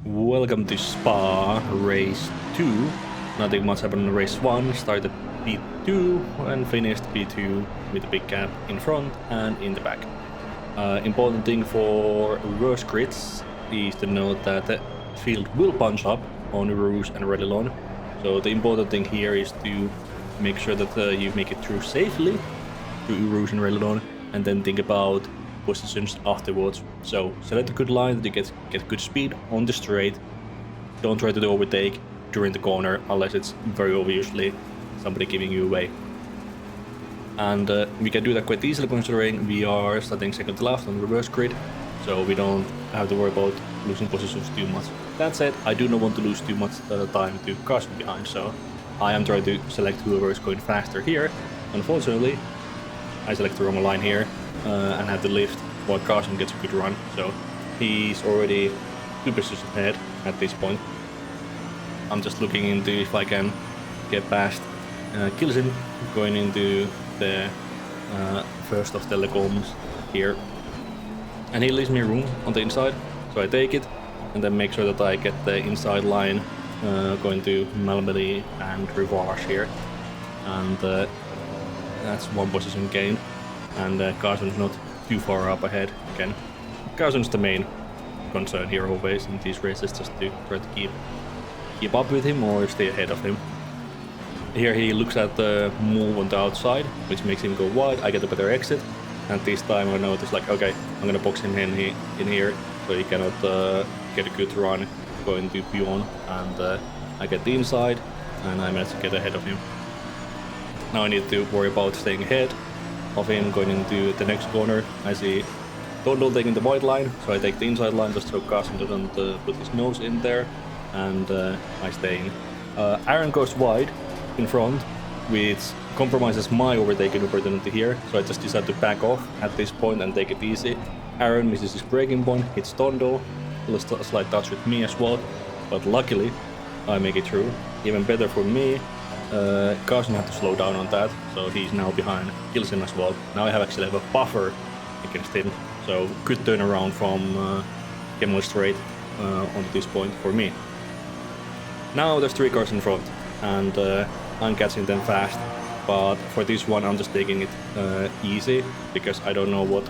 Welcome to Spa Race 2. Nothing much happened in Race 1. Started P2 and finished P2 with a big gap in front and in the back. Important thing for reverse grids is to note that the field will punch up on Rouge and Redilon. So the important thing here is to make sure that you make it through safely to Rouge and Redilon, and then think about positions afterwards. So select a good line that you get good speed on the straight. Don't try to do overtake during the corner unless it's very obviously somebody giving you away. And we can do that quite easily considering we are starting second to last on the reverse grid, so we don't have to worry about losing positions too much. That said, I do not want to lose too much time to cars from behind, so I am trying to select whoever is going faster here. Unfortunately, I select the wrong line here and have the lift while Carson gets a good run, so he's already 2 positions ahead at this point. I'm just looking into if I can get past Kilsin going into the first of telecoms here, and he leaves me room on the inside, so I take it and then make sure that I get the inside line going to Malmedy and Rivage here, and that's 1 position gained, and Carson's not too far up ahead again. Carson's the main concern here always in these races, just to try to keep up with him or stay ahead of him. Here he looks at the move on the outside, which makes him go wide. I get a better exit, and this time I notice like, okay, I'm gonna box him in here, so he cannot get a good run going to Pion, and I get the inside, and I manage to get ahead of him. Now I need to worry about staying ahead of him going into the next corner. I see Tondo taking the wide line, so I take the inside line just so Carson doesn't put his nose in there, and I stay in. Aaron goes wide in front, which compromises my overtaking opportunity here, so I just decide to back off at this point and take it easy. Aaron misses his braking point, hits Tondo, a slight touch with me as well, but luckily I make it through. Even better for me, Carson had to slow down on that, so he's now behind Kilsin as well. Now I actually have a buffer against him, so good turnaround from Kemmel straight onto this point for me. Now there's 3 cars in front, and I'm catching them fast, but for this one I'm just taking it easy, because I don't know what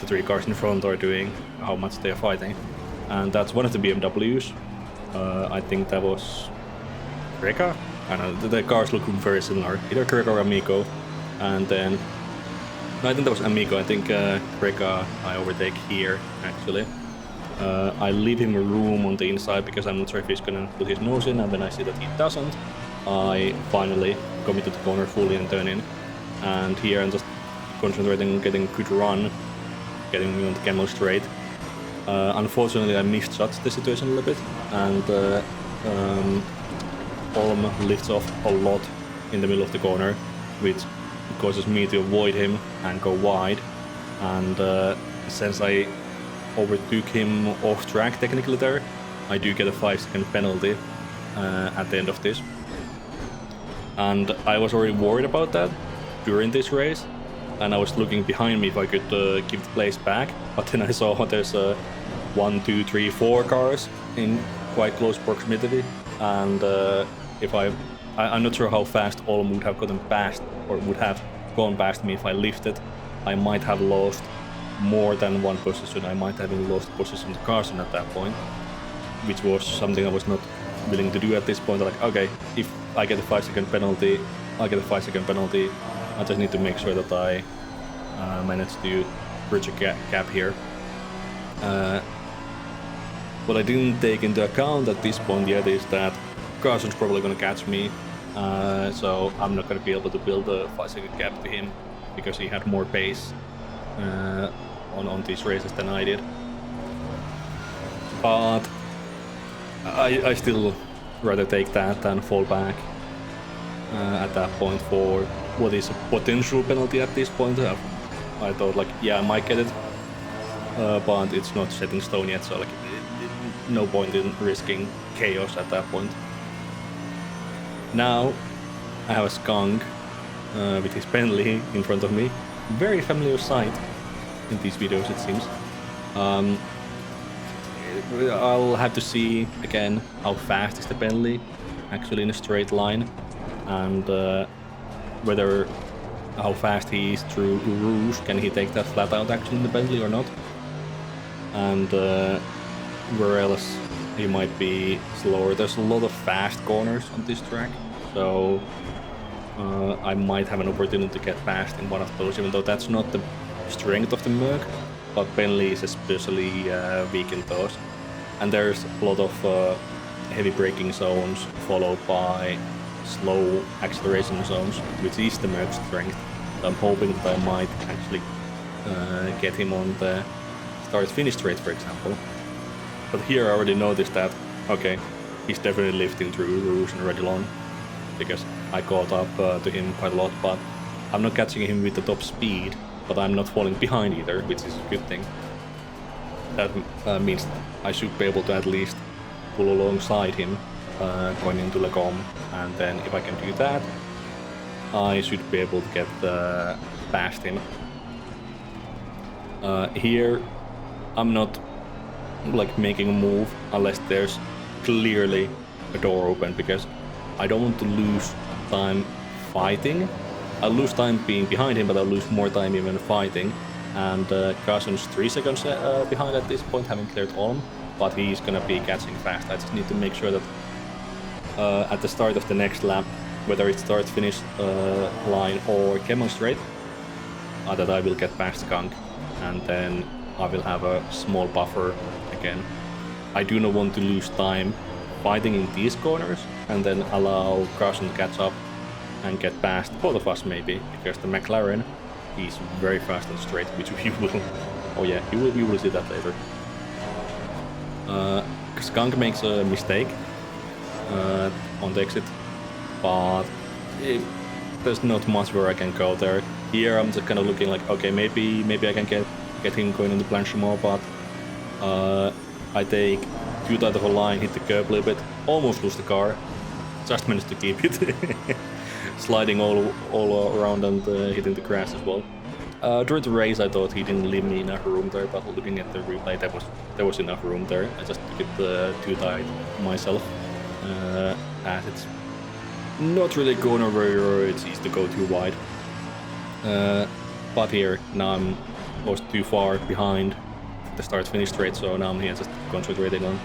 the 3 cars in front are doing, how much they are fighting. And that's one of the BMWs. I think that was Reka? I don't know, the cars look very similar, either Reka or Amico. And then, no, I think that was Amico. I think Reka I overtake here actually. I leave him a room on the inside because I'm not sure if he's gonna put his nose in, and when I see that he doesn't, I finally come into the corner fully and turn in. And here I'm just concentrating on getting a good run, getting me on the Camel straight. Unfortunately I misjudged the situation a little bit, and Olm lifts off a lot in the middle of the corner, which causes me to avoid him and go wide. And since I overtook him off track technically there, I do get a 5-second penalty at the end of this. And I was already worried about that during this race, and I was looking behind me if I could give the place back, but then I saw there's 1, 2, 3, 4 cars in quite close proximity, and I'm not sure how fast Olm would have gotten past, or would have gone past me if I lifted. I might have lost more than 1 position. I might have even lost position to Carson at that point, which was something I was not willing to do at this point. Like, okay, if I get a 5-second penalty, I'll get a 5-second penalty. I just need to make sure that I manage to bridge a gap here. What I didn't take into account at this point yet is that Carson's probably going to catch me, so I'm not going to be able to build a 5-second gap to him because he had more pace on these races than I did. But I still rather take that than fall back at that point for what is a potential penalty at this point. I thought like, yeah, I might get it, but it's not set in stone yet, so like no point in risking chaos at that point. Now I have a skunk with his Bentley in front of me. Very familiar sight in these videos, it seems. I'll have to see again how fast is the Bentley actually in a straight line, and whether how fast he is through Rouge. Can he take that flat out actually in the Bentley or not? And where else he might be slower. There's a lot of fast corners on this track, so I might have an opportunity to get fast in one of those, even though that's not the strength of the Merc, but Bentley is especially weak in those. And there's a lot of heavy braking zones followed by slow acceleration zones, which is the Merc's strength. So I'm hoping that I might actually get him on the start-finish straight, for example. But here I already noticed that, okay, he's definitely lifting through Rouge and Redilon, because I caught up to him quite a lot, but I'm not catching him with the top speed, but I'm not falling behind either, which is a good thing. That means I should be able to at least pull alongside him going into Le Gomme, and then if I can do that, I should be able to get past him. Here, I'm not like making a move unless there's clearly a door open, because I don't want to lose time fighting. I'll lose time being behind him, but I'll lose more time even fighting. And Carson's 3 seconds behind at this point, having cleared Olm, but he's gonna be catching fast. I just need to make sure that at the start of the next lap, whether it starts finish line or Camel straight, that I will get past Skunk, and then I will have a small buffer again. I do not want to lose time fighting in these corners and then allow Carson to catch up and get past both of us maybe, because the McLaren is very fast and straight, which we will... Oh yeah, you will see that later. Skunk makes a mistake on the exit, but there's not much where I can go there. Here I'm just kind of looking like, okay, maybe I can get him going into Blanchimont, but I take too tight of a line, hit the curb a little bit, almost lose the car, just managed to keep it. Sliding all around and hitting the grass as well. During the race I thought he didn't leave me enough room there, but looking at the replay there was enough room there. I just took it too tight myself, as it's not really a corner where it's easy to go too wide. But here, now I was too far behind the start-finish straight, so now I'm here just concentrating on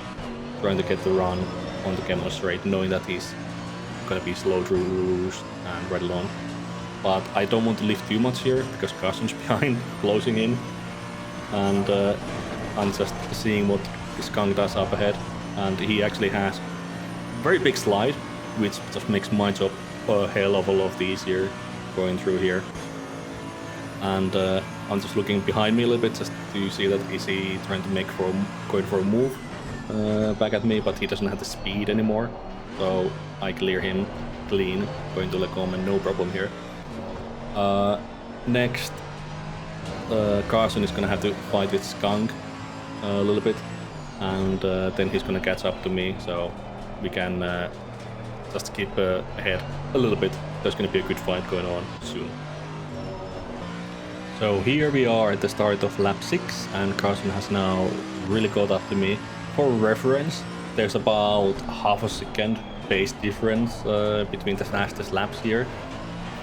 trying to get the run on the Camel straight, knowing that he's gonna be slow through Rouge and Redilon. But I don't want to lift too much here, because Carson's behind, closing in, and I'm just seeing what Skunk does up ahead, and he actually has a very big slide, which just makes my job a hell of a lot easier going through here. And I'm just looking behind me a little bit just to see that is he trying to going for a move back at me, but he doesn't have the speed anymore, so I clear him clean going to Le Gomme and no problem here. Next, Carson is gonna have to fight with Skunk a little bit, and then he's gonna catch up to me, so we can just keep ahead a little bit. There's gonna be a good fight going on soon. So here we are at the start of lap 6, and Carson has now really caught up to me. For reference, there's about half a second pace difference between the fastest laps here.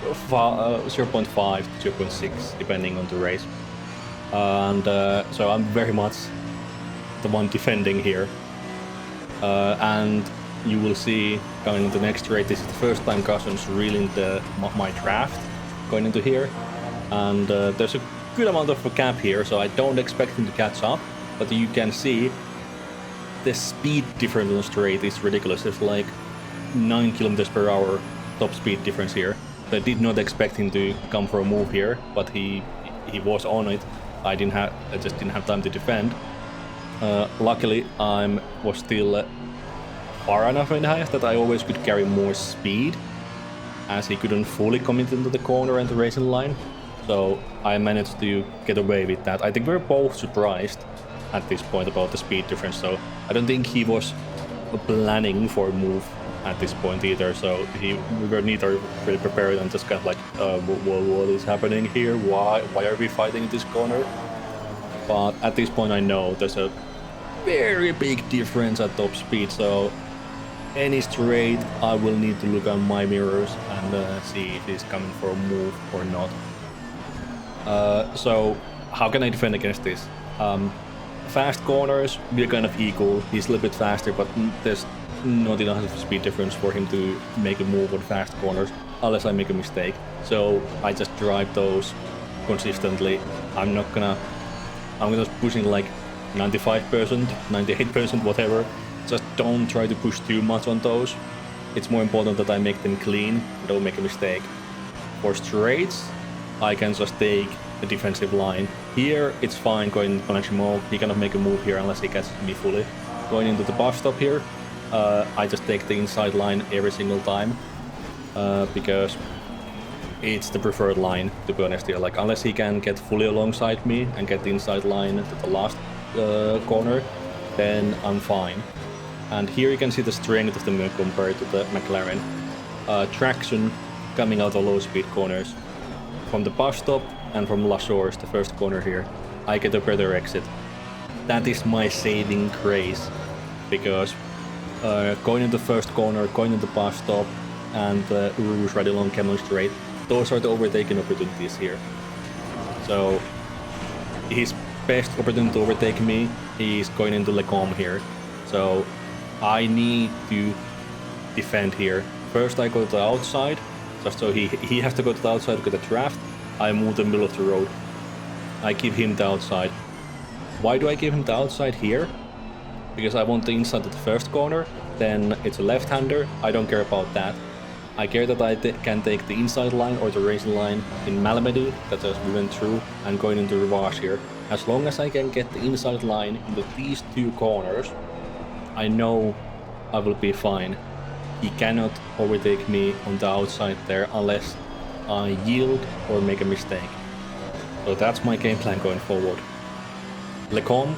0.5 to 0.6 depending on the race. And so I'm very much the one defending here. And you will see going into the next race, this is the first time Carson's really in my draft going into here. And there's a good amount of a gap here, so I don't expect him to catch up, but you can see the speed difference on the straight is ridiculous. It's like 9 kilometers per hour top speed difference here. So I did not expect him to come for a move here, but he was on it. I just didn't have time to defend. Luckily I was still far enough in the highest that I always could carry more speed, as he couldn't fully commit into the corner and the racing line. So I managed to get away with that. I think we're both surprised at this point about the speed difference, so I don't think he was planning for a move at this point either, so we were neither really prepared and just kind of like, what is happening here? Why are we fighting in this corner? But at this point I know there's a very big difference at top speed, so any straight I will need to look on my mirrors and see if he's coming for a move or not. So how can I defend against this? Fast corners, we're kind of equal. He's a little bit faster, but there's not enough of a speed difference for him to make a move on fast corners, unless I make a mistake. So I just drive those consistently. I'm just pushing like 95%, 98%, whatever. Just don't try to push too much on those. It's more important that I make them clean, don't make a mistake. For straights, I can just take a defensive line. Here, it's fine going into punching mode. He cannot make a move here unless he catches me fully. Going into the bus stop here, I just take the inside line every single time. Because it's the preferred line, to be honest here. Like, unless he can get fully alongside me and get the inside line to the last corner, then I'm fine. And here you can see the strength of the Merc compared to the McLaren. Traction coming out of low speed corners. From the bus stop and from La Shores, the first corner here, I get a better exit. That is my saving grace, because going into the first corner, going into the bus stop, and Rouge right along Camel Straight, those are the overtaking opportunities here. So his best opportunity to overtake me is going into Lecombe here. So I need to defend here. First I go to the outside, just so he has to go to the outside to get a draft. I move the middle of the road. I give him the outside. Why do I give him the outside here? Because I want the inside of the first corner, then it's a left-hander, I don't care about that. I care that I can take the inside line or the racing line in Malmedy that as we went through and going into Rivage here. As long as I can get the inside line into these two corners, I know I will be fine. He cannot overtake me on the outside there unless I yield or make a mistake. So that's my game plan going forward. Lecombe,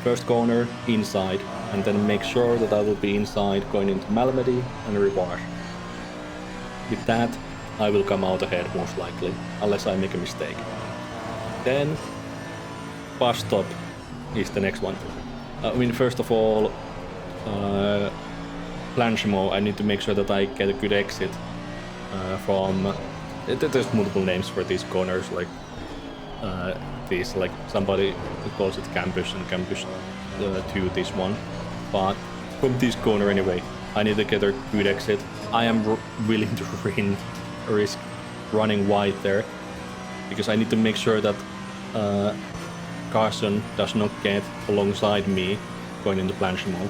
first corner, inside, and then make sure that I will be inside going into Malmedy and Rivage. With that, I will come out ahead most likely, unless I make a mistake. Then, bus stop is the next one. I mean, first of all, Planchimo, I need to make sure that I get a good exit from... There's multiple names for these corners, like these, like somebody calls it Campus and Campus 2, this one. But from this corner anyway, I need to get a good exit. I am willing to risk running wide there, because I need to make sure that Carson does not get alongside me going into Planchimo,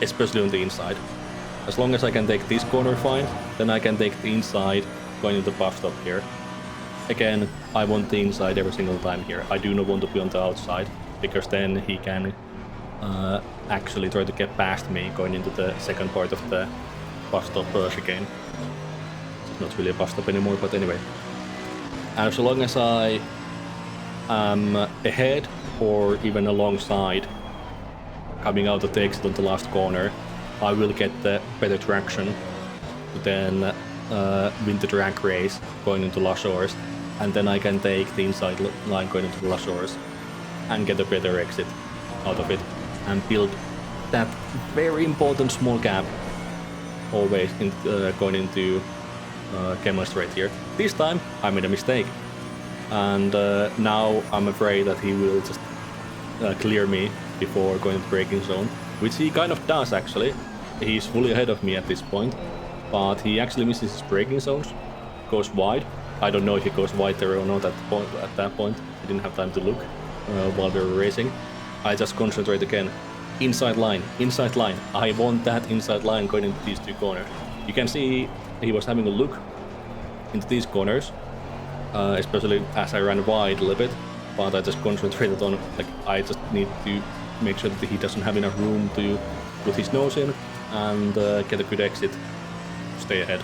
especially on the inside. As long as I can take this corner fine, then I can take the inside going into the bus stop here. Again, I want the inside every single time here. I do not want to be on the outside, because then he can actually try to get past me going into the second part of the bus stop chicane. It's not really a bus stop anymore, but anyway. And so long as I am ahead or even alongside, coming out of the exit on the last corner, I will get the better traction to then win the drag race going into La Shores, and then I can take the inside line going into La Shores and get a better exit out of it and build that very important small gap always in, going into Camel Straight here. This time I made a mistake, and now I'm afraid that he will just clear me before going to braking zone, which he kind of does actually. He's fully ahead of me at this point, but he actually misses his braking zones, goes wide. I don't know if he goes wide there or not at that point. I didn't have time to look while we were racing. I just concentrate again. Inside line, inside line. I want that inside line going into these two corners. You can see he was having a look into these corners, especially as I ran wide a little bit, but I just concentrated on, like, I just need to make sure that he doesn't have enough room to put his nose in and get a good exit, stay ahead.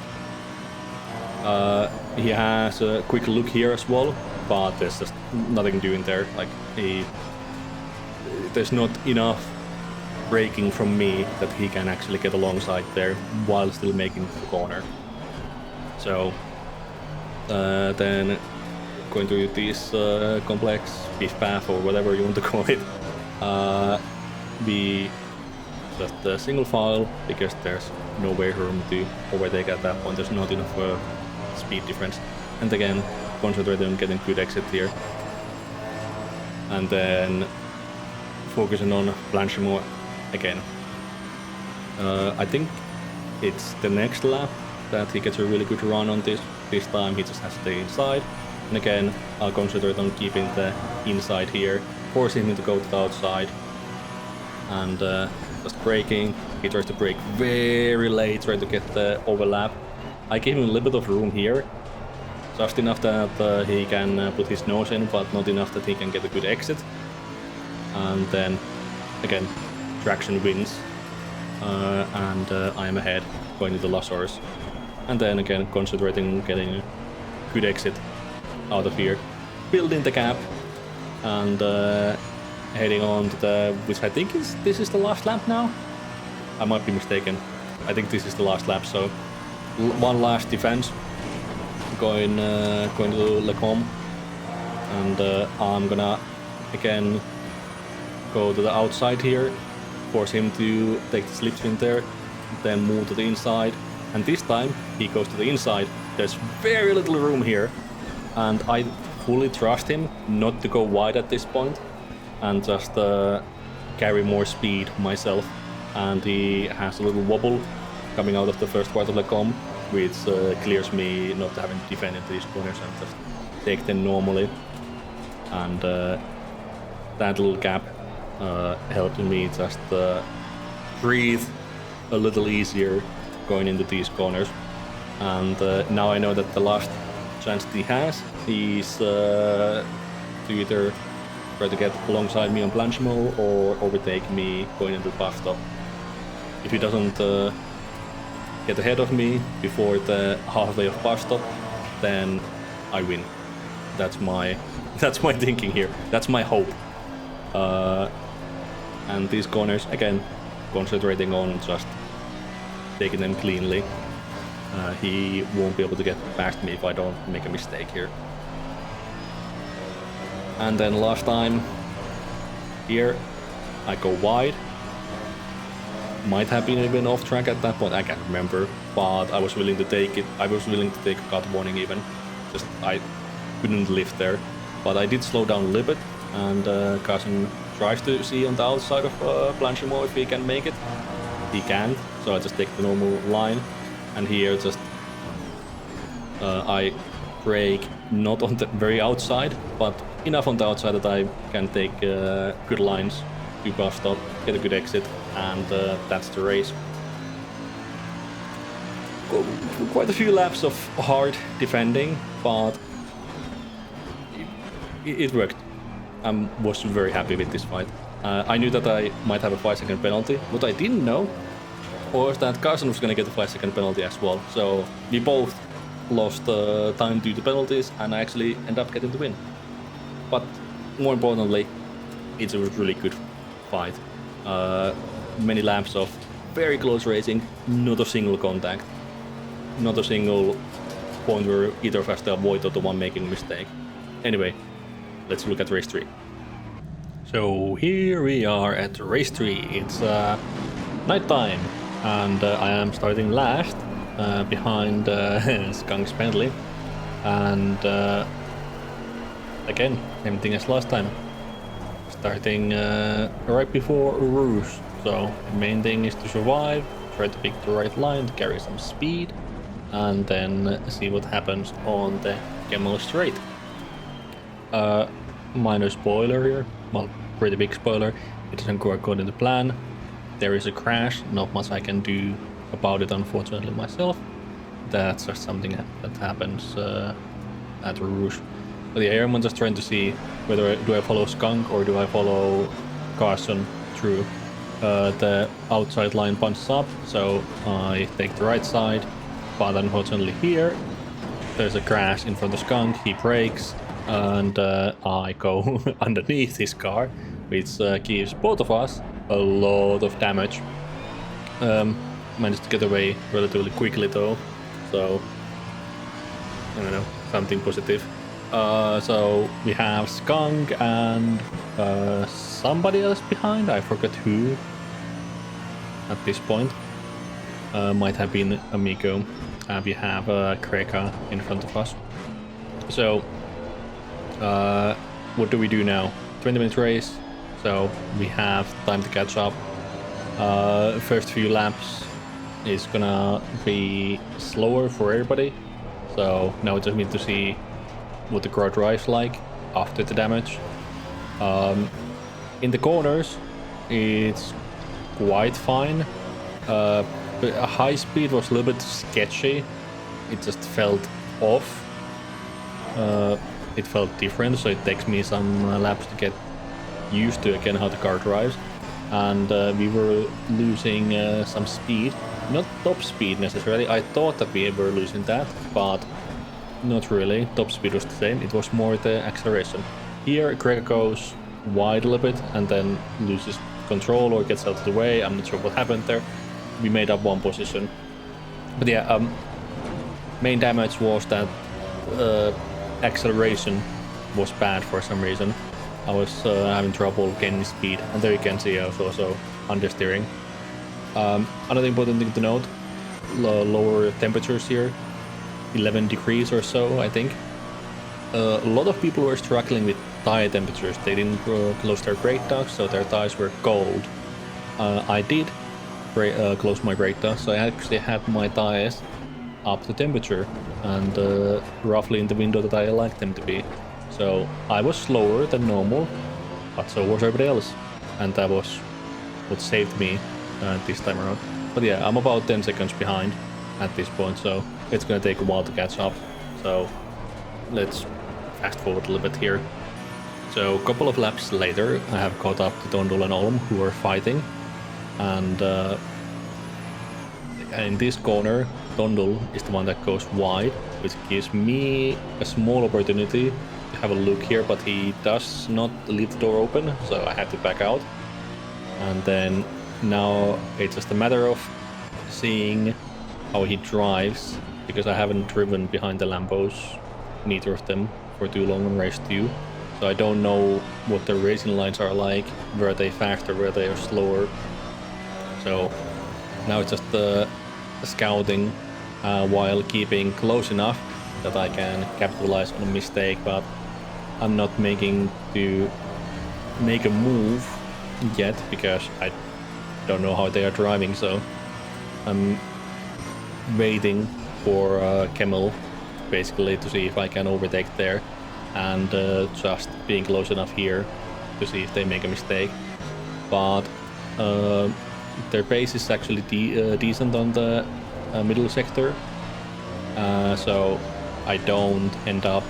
He has a quick look here as well, but there's just nothing doing there. Like, there's not enough braking from me that he can actually get alongside there while still making the corner. So then going to this complex beef path or whatever you want to call it, be just a single file because there's no way room to overtake at that point. There's not enough speed difference. And again, concentrate on getting good exit here. And then focusing on Blanchimont again. I think it's the next lap that he gets a really good run on this. This time he just has to stay inside. And again, I'll concentrate on keeping the inside here, forcing him to go to the outside. And just braking. He tries to brake very late, trying to get the overlap. I gave him a little bit of room here. Just enough that he can put his nose in, but not enough that he can get a good exit. And then, again, traction wins. And I am ahead, going to the Lasors. And then again, concentrating on getting a good exit out of here. Building the gap. And heading on to the, which I think this is the last lap now? I might be mistaken. I think this is the last lap, so one last defense. Going to Lecombe. And I'm gonna, again, go to the outside here. Force him to take the slipstream there, then move to the inside. And this time, he goes to the inside. There's very little room here. And I fully trust him not to go wide at this point and just carry more speed myself. And he has a little wobble coming out of the first part of Lecombe, which clears me not having to defend into these corners and just take them normally. And that little gap helped me just breathe a little easier going into these corners. And now I know that the last chance he has is to either try to get alongside me on Blanchimont or overtake me going into the bus stop. If he doesn't get ahead of me before the halfway of bus stop, then I win. That's my thinking here. That's my hope. And these corners, again, concentrating on just taking them cleanly. He won't be able to get past me if I don't make a mistake here. And then last time, here, I go wide. Might have been even off track at that point, I can't remember. But I was willing to take it. I was willing to take a cut warning even. Just, I couldn't lift there. But I did slow down a little bit. And Carson tries to see on the outside of Blanchimont if he can make it. He can't, so I just take the normal line. And here just I brake not on the very outside, but enough on the outside that I can take good lines to bus stop, get a good exit, and that's the race. Quite a few laps of hard defending, but it worked. I was very happy with this fight. I knew that I might have a 5-second penalty. What I didn't know was that Carson was going to get a 5-second penalty as well. So we both lost time due to penalties, and I actually ended up getting the win. But more importantly, it was a really good fight. Many laps of very close racing, not a single contact, not a single point where either of us to avoid or the one making a mistake. Anyway, let's look at race 3. So here we are at race 3. It's night time, and I am starting last behind Skunk Spendley. And again, same thing as last time. Starting right before Rouge. So the main thing is to survive, try to pick the right line, to carry some speed, and then see what happens on the Camel Straight. Minor spoiler here, well, pretty big spoiler. It doesn't go according to plan. There is a crash, not much I can do about it unfortunately myself. That's just something that happens at Rouge. But yeah, I'm just trying to see whether do I follow Skunk or do I follow Carson through. The outside line punches up, so I take the right side, but unfortunately here there's a crash in front of Skunk. He brakes, and I go underneath his car, which gives both of us a lot of damage. Managed to get away relatively quickly though, so I don't know, something positive. So we have Skunk and somebody else behind. I forgot who at this point. Might have been Amico. We have Kreka in front of us. So what do we do now? 20-minute race. So we have time to catch up. First few laps is gonna be slower for everybody. So now we just need to see what the car drives like after the damage. In the corners, it's quite fine. But a high speed was a little bit sketchy. It just felt off. It felt different, so it takes me some laps to get used to again how the car drives. And we were losing some speed. Not top speed necessarily. I thought that we were losing that, but not really. Top speed was the same. It was more the acceleration. Here, Greg goes wide a little bit and then loses control or gets out of the way. I'm not sure what happened there. We made up one position. But yeah, main damage was that acceleration was bad for some reason. I was having trouble gaining speed, and there you can see I was also understeering. Another important thing to note, lower temperatures here, 11 degrees or so, I think. A lot of people were struggling with tire temperatures. They didn't close their brake ducts, so their tires were cold. I did close my brake ducts, so I actually had my tires up to temperature and roughly in the window that I like them to be. So I was slower than normal, but so was everybody else, and that was what saved me this time around. But yeah, I'm about 10 seconds behind at this point, so it's gonna take a while to catch up. So let's fast forward a little bit here. So a couple of laps later, I have caught up to Dondul and Olm, who are fighting, and in this corner, Dondul is the one that goes wide, which gives me a small opportunity to have a look here, but he does not leave the door open, so I have to back out. And then now it's just a matter of seeing how he drives, because I haven't driven behind the Lambos, neither of them, for too long on race 2. So I don't know what the racing lines are like, where they faster, where they are slower. So now it's just scouting while keeping close enough that I can capitalize on a mistake, but I'm not making to make a move yet because I don't know how they are driving, so I'm waiting for Kemmel basically to see if I can overtake there, and just being close enough here to see if they make a mistake. But their pace is actually decent on the middle sector, so I don't end up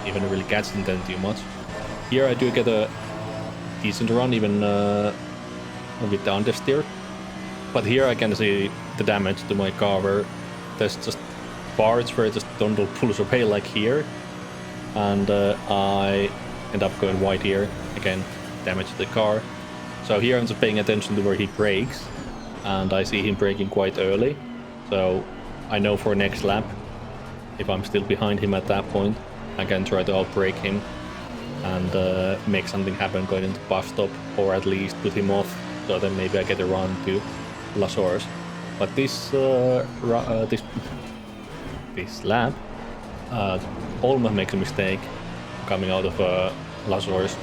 even really catching them too much. Here I do get a decent run, even with the understeer. But here I can see the damage to my car, where there's just parts where just Dondul pulls away like here, and I end up going wide here. Again, damage to the car. So here I'm just paying attention to where he brakes, and I see him braking quite early. So I know for next lap, if I'm still behind him at that point, I can try to outbrake him and make something happen going into bus stop, or at least put him off, so then maybe I get a run to Lasors. But this lap, Olma makes a mistake coming out of Lasors,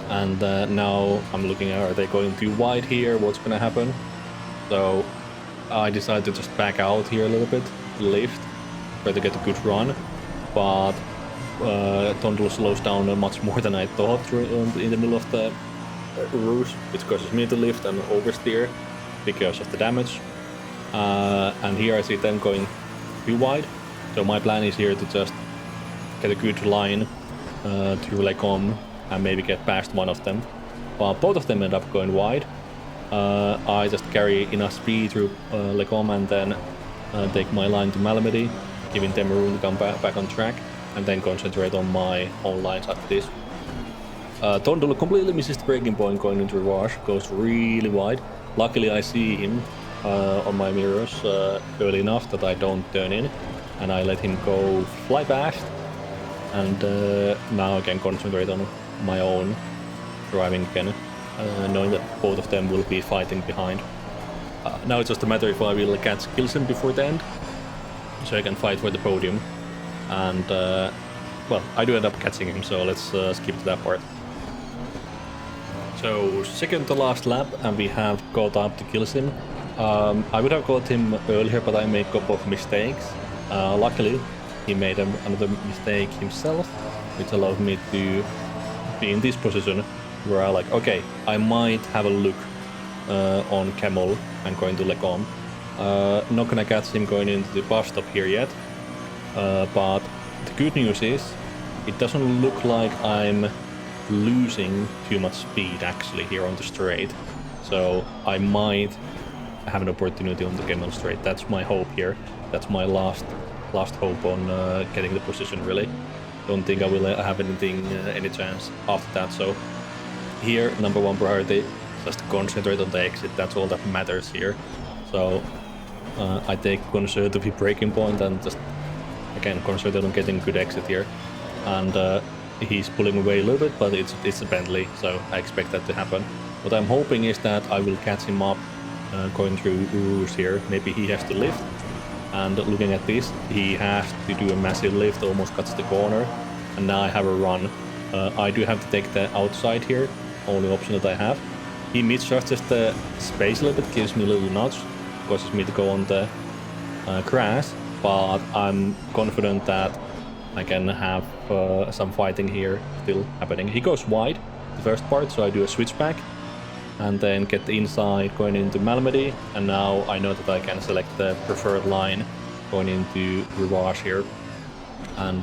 and now I'm looking at, are they going too wide here? What's gonna happen? So I decided to just back out here a little bit, lift, try to get a good run, but Dondul slows down much more than I thought in the middle of the route, which causes me to lift and oversteer because of the damage. And here I see them going too wide, so my plan is here to just get a good line to Lecom and maybe get past one of them. But both of them end up going wide. I just carry enough speed through Lecom and then take my line to Malamedy, giving them room to come back on track, and then concentrate on my own lines after this. Dondul completely misses the braking point going into Ravage, goes really wide. Luckily I see him on my mirrors early enough that I don't turn in, and I let him go fly past. And now I can concentrate on my own driving again, knowing that both of them will be fighting behind. Now it's just a matter if I will catch Gilson before the end, so I can fight for the podium. And well, I do end up catching him, so let's skip to that part. So second to last lap, and we have caught up to Gilson. I would have caught him earlier, but I made a couple of mistakes. Luckily, he made another mistake himself, which allowed me to be in this position where I like, okay, I might have a look on Camel and going to Lecom. Not gonna catch him going into the bus stop here yet, but the good news is it doesn't look like I'm losing too much speed actually here on the straight, so I might have an opportunity on the Camel straight. That's my hope here. That's my last hope on getting the position, really. Don't think I will have any chance after that. So here, number one priority, just concentrate on the exit. That's all that matters here. So I take conservative braking point and just again concentrate on getting good exit here. And he's pulling away a little bit, but it's a Bentley, so I expect that to happen. What I'm hoping is that I will catch him up going through Urus here. Maybe he has to lift. And looking at this, he has to do a massive lift, almost cuts the corner, and now I have a run. I do have to take the outside here, only option that I have. He misjudges the space a little bit, gives me a little nudge, causes me to go on the crash, but I'm confident that I can have some fighting here still happening. He goes wide, the first part, so I do a switchback, and then get the inside going into Malmedy, and now I know that I can select the preferred line going into Rivage here. And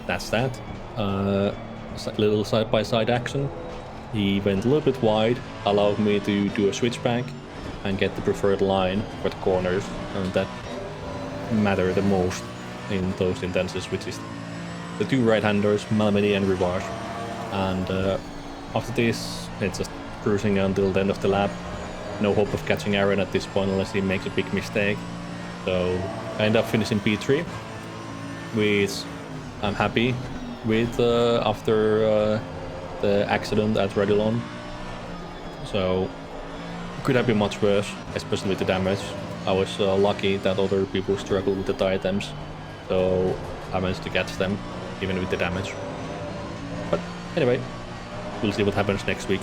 that's that. Little side-by-side action. He went a little bit wide, allowed me to do a switchback and get the preferred line for the corners, and that matter the most in those instances, which is the two right-handers, Malmedy and Rivage. And after this, it's just cruising until the end of the lap. No hope of catching Aaron at this point unless he makes a big mistake. So I end up finishing P3, which I'm happy with after the accident at Redilon. So could have been much worse, especially with the damage. I was lucky that other people struggled with the diadems, so I managed to catch them even with the damage. But anyway, we'll see what happens next week.